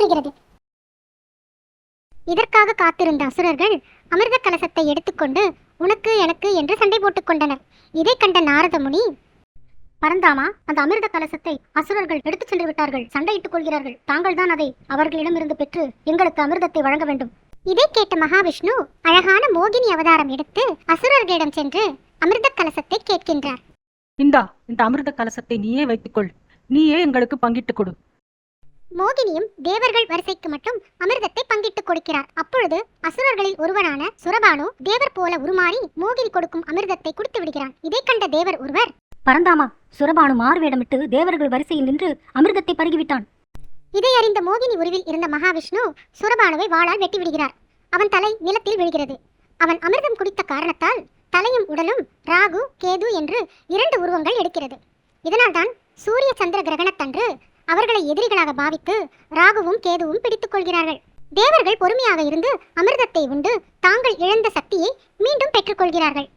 நிகழ்கிறது. இதற்காக காத்திருந்த அசுரர்கள் அமிர்த கலசத்தை எடுத்துக்கொண்டு உனக்கு எனக்கு என்று சண்டை போட்டுக் கொண்டனர். இதை கண்ட நாரத முனி, பரந்தாமா, அந்த அமிர்த கலசத்தை அசுரர்கள் எடுத்துச் சென்று விட்டார்கள், சண்டையிட்டுக் கொள்கிறார்கள். தாங்கள் தான் அதை அவர்களிடமிருந்து பெற்று எங்களுக்கு அமிர்தத்தை வழங்க வேண்டும். இதை கேட்ட மகாவிஷ்ணு அழகான மோகினி அவதாரம் எடுத்து அசுரர்களிடம் சென்று அமிர்த கலசத்தை கேட்கின்றார். இந்த அமிர்த கலசத்தை நீயே வைத்துக்கொள், நீயே எங்களுக்கு பங்கிட்டுக் கொடு. மோகினியும் தேவர்கள் வரிசைக்கு மட்டும் அமிர்தத்தை பங்கிட்டுக் கொடுக்கிறார். அப்பொழுது அசுரர்களில் ஒருவரான சுரபானு தேவர் போல உருமாறி மோகினி கொடுக்கும் அமிர்தத்தை குடித்து விடுகிறான். இதை கண்ட தேவர் ஒருவர், பரந்தாமா, சுரபானு மாறுவேடமிட்டு தேவர்கள் வரிசையில் நின்று அமிர்தத்தை பருகிவிட்டான். இதை அறிந்த மோகினி உருவில் இருந்த மகாவிஷ்ணு சுரபானுவை வாளால் வெட்டி விடுகிறார். அவன் தலை நிலத்தில் விழுகிறது. அவன் அமிர்தம் குடித்த காரணத்தால் தலையும் உடலும் ராகு கேது என்று 2 உருவங்கள் எடுக்கிறது. இதனால்தான் சூரிய சந்திர கிரகணத்தன்று அவர்களை எதிரிகளாக பாவித்து ராகுவும் கேதுவும் பிடித்துக் கொள்கிறார்கள். தேவர்கள் பொறுமையாக இருந்து அமிர்தத்தை உண்டு தாங்கள் இழந்த சக்தியை மீண்டும் பெற்றுக்கொள்கிறார்கள்.